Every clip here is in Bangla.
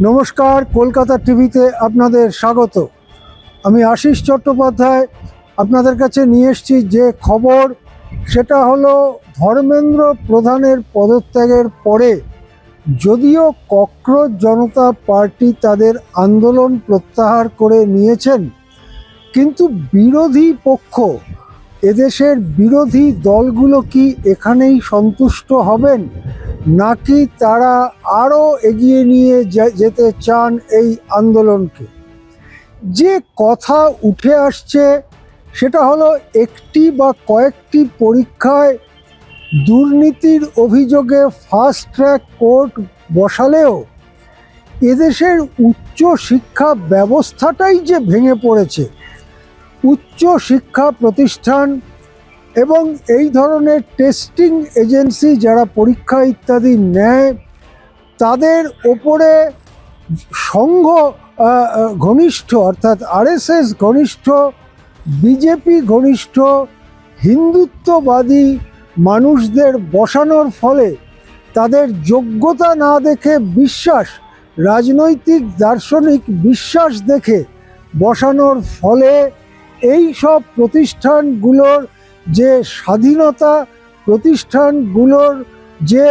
নমস্কার, কলকাতা টিভিতে আপনাদের স্বাগত। আমি আশিস চট্টোপাধ্যায় আপনাদের কাছে নিয়ে এসেছি যে খবর, সেটা হলো ধর্মেন্দ্র প্রধানের পদত্যাগের পরে যদিও ককরোচ জনতা পার্টি তাদের আন্দোলন প্রত্যাহার করে নিয়েছেন, কিন্তু বিরোধী পক্ষ, এদেশের বিরোধী দলগুলো কি এখানেই সন্তুষ্ট হবেন, নাকি তারা আরও এগিয়ে নিয়ে যেতে চান এই আন্দোলনকে? যে কথা উঠে আসছে সেটা হলো একটি বা কয়েকটি পরীক্ষায় দুর্নীতির অভিযোগে ফাস্ট ট্র্যাক কোর্ট বসালেও এদেশের উচ্চ শিক্ষা ব্যবস্থাটাই যে ভেঙে পড়েছে। উচ্চ শিক্ষা প্রতিষ্ঠান এবং এই ধরনের টেস্টিং এজেন্সি যারা পরীক্ষা ইত্যাদি নেয়, তাদের ওপরে সংঘ ঘনিষ্ঠ অর্থাৎ আরএসএস ঘনিষ্ঠ, বিজেপি ঘনিষ্ঠ, হিন্দুত্ববাদী মানুষদের বসানোর ফলে তাদের যোগ্যতা না দেখে বিশ্বাস, রাজনৈতিক দার্শনিক বিশ্বাস দেখে বসানোর ফলে এই সব প্রতিষ্ঠানগুলোর যে স্বাধীনতা, প্রতিষ্ঠানগুলোর যে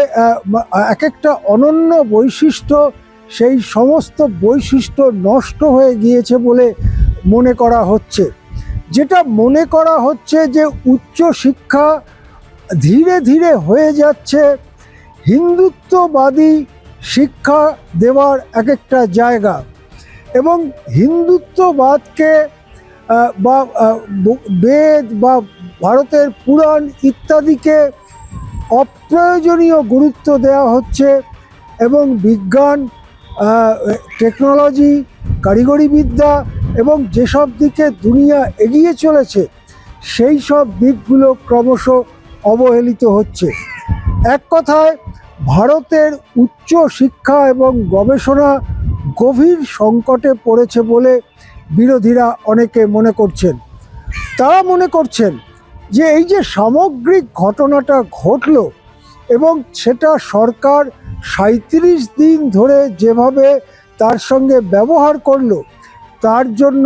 এক একটা অনন্য বৈশিষ্ট্য, সেই সমস্ত বৈশিষ্ট্য নষ্ট হয়ে গিয়েছে বলে মনে করা হচ্ছে। যেটা মনে করা হচ্ছে যে উচ্চ শিক্ষা ধীরে ধীরে হয়ে যাচ্ছে হিন্দুত্ববাদী শিক্ষা দেওয়ার এক একটা জায়গা, এবং হিন্দুত্ববাদকে বা বেদ বা ভারতের পুরাণ ইত্যাদিকে অপ্রয়োজনীয় গুরুত্ব দেওয়া হচ্ছে, এবং বিজ্ঞান, টেকনোলজি, কারিগরি বিদ্যা এবং যেসব দিকে দুনিয়া এগিয়ে চলেছে সেই সব দিকগুলো ক্রমশ অবহেলিত হচ্ছে। এক কথায় ভারতের উচ্চ শিক্ষা এবং গবেষণা গভীর সংকটে পড়েছে বলে বিরোধীরা অনেকে মনে করছেন। তারা মনে করছেন যে এই যে সামগ্রিক ঘটনাটা ঘটল এবং সেটা সরকার 37 দিন ধরে যেভাবে তার সঙ্গে ব্যবহার করলো, তার জন্য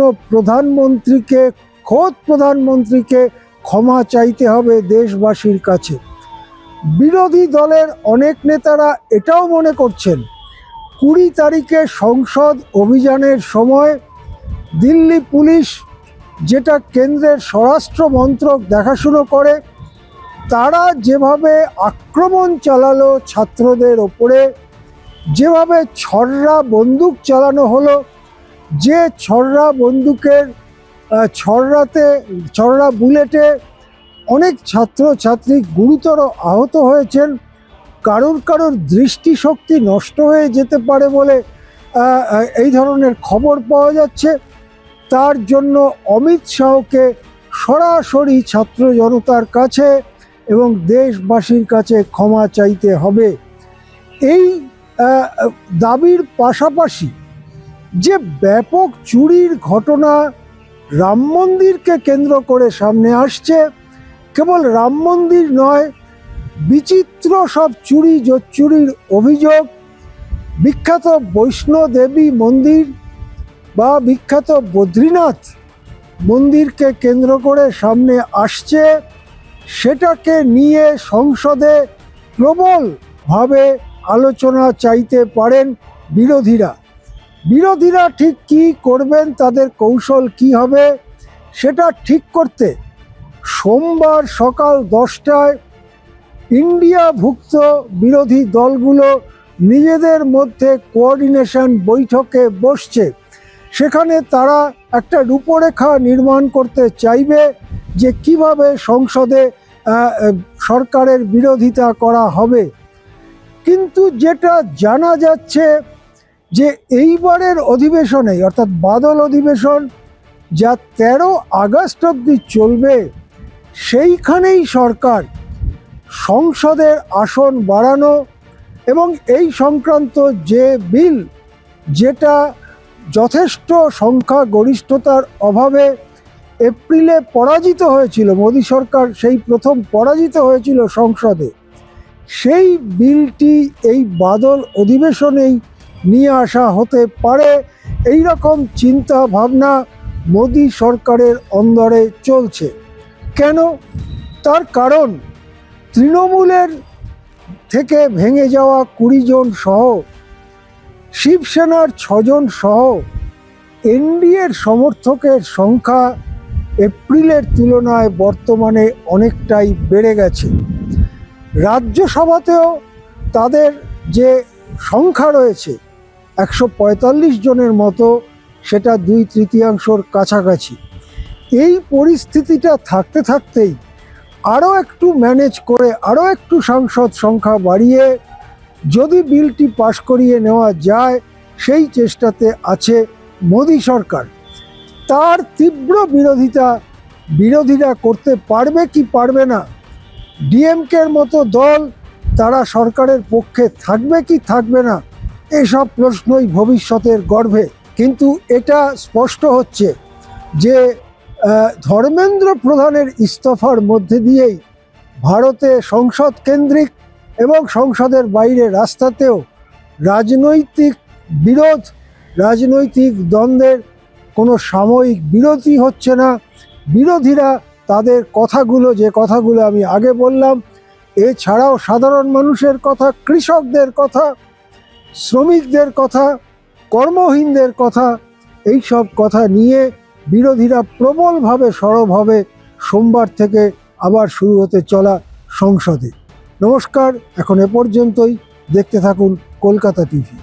খোদ প্রধানমন্ত্রীকে ক্ষমা চাইতে হবে দেশবাসীর কাছে। বিরোধী দলের অনেক নেতারা এটাও মনে করছেন 20 তারিখে সংসদ অভিযানের সময় দিল্লি পুলিশ, যেটা কেন্দ্রের স্বরাষ্ট্র মন্ত্রক দেখাশুনো করে, তারা যেভাবে আক্রমণ চালালো ছাত্রদের ওপরে, যেভাবে ছররা বন্দুক চালানো হলো, যে ছররা বন্দুকের ছররা বুলেটে অনেক ছাত্রছাত্রী গুরুতর আহত হয়েছেন, কারোর দৃষ্টিশক্তি নষ্ট হয়ে যেতে পারে বলে এই ধরনের খবর পাওয়া যাচ্ছে। তার জন্য অমিত শাহকে সরাসরি ছাত্র জনতার কাছে এবং দেশবাসীর কাছে ক্ষমা চাইতে হবে। এই দাবির পাশাপাশি যে ব্যাপক চুরির ঘটনা রাম মন্দিরকে কেন্দ্র করে সামনে আসছে, কেবল রাম মন্দির নয়, বিচিত্র সব চুরির অভিযোগ, বিখ্যাত বৈষ্ণোদেবী মন্দির বা বিখ্যাত বদ্রীনাথ মন্দিরকে কেন্দ্র করে সামনে আসছে, সেটাকে নিয়ে সংসদে প্রবলভাবে আলোচনা চাইতে পারেন বিরোধীরা ঠিক কী করবেন, তাদের কৌশল কি হবে, সেটা ঠিক করতে সোমবার সকাল 10টায় ইন্ডিয়াভুক্ত বিরোধী দলগুলো নিজেদের মধ্যে কোঅর্ডিনেশন বৈঠকে বসছে। সেখানে তারা একটা রূপরেখা নির্মাণ করতে চাইবে যে কিভাবে সংসদে সরকারের বিরোধিতা করা হবে। কিন্তু যেটা জানা যাচ্ছে যে এইবারের অধিবেশনে, অর্থাৎ বাদল অধিবেশন যা 13 আগস্ট অবধি চলবে, সেইখানেই সরকার সংসদের আসন বাড়ানো এবং এই সংক্রান্ত যে বিল, যেটা যথেষ্ট সংখ্যা গরিষ্ঠতার অভাবে এপ্রিলে পরাজিত হয়েছিল, মোদী সরকার সেই প্রথম পরাজিত হয়েছিল সংসদে, সেই বিলটি এই বাদল অধিবেশনেই নিয়ে আসা হতে পারে, এই রকম চিন্তা ভাবনা মোদি সরকারের অন্দরে চলছে। কেন? তার কারণ তৃণমূলের থেকে ভেঙে যাওয়া 20 জন সহ, শিবসেনার 6 জন সহ এনডিএর সমর্থকের সংখ্যা এপ্রিলের তুলনায় বর্তমানে অনেকটাই বেড়ে গেছে। রাজ্যসভাতেও তাদের যে সংখ্যা রয়েছে 145 জনের মতো, সেটা 2/3 কাছাকাছি। এই পরিস্থিতিটা থাকতে থাকতেই আরও একটু ম্যানেজ করে আরও একটু সাংসদ সংখ্যা বাড়িয়ে যদি বিলটি পাশ করিয়ে নেওয়া যায়, সেই চেষ্টাতে আছে মোদি সরকার। তার তীব্র বিরোধিতা করতে পারবে কি পারবে না, ডিএমকের মতো দল তারা সরকারের পক্ষে থাকবে কি থাকবে না, এসব প্রশ্নই ভবিষ্যতের গর্ভে। কিন্তু এটা স্পষ্ট হচ্ছে যে ধর্মেন্দ্র প্রধানের ইস্তফার মধ্যে দিয়েই ভারতে সংসদ কেন্দ্রিক এবং সংসদের বাইরে রাস্তাতেও রাজনৈতিক বিরোধ, রাজনৈতিক দ্বন্দ্বের কোনো সাময়িক বিরতি হচ্ছে না। বিরোধীরা তাদের কথাগুলো, যে কথাগুলো আমি আগে বললাম, এছাড়াও সাধারণ মানুষের কথা, কৃষকদের কথা, শ্রমিকদের কথা, কর্মহীনদের কথা, এই সব কথা নিয়ে বিরোধীরা প্রবলভাবে সরব হবে সোমবার থেকে আবার শুরু হতে চলা সংসদে। নমস্কার, এখন এ পর্যন্তই। দেখতে থাকুন কলকাতা টিভি।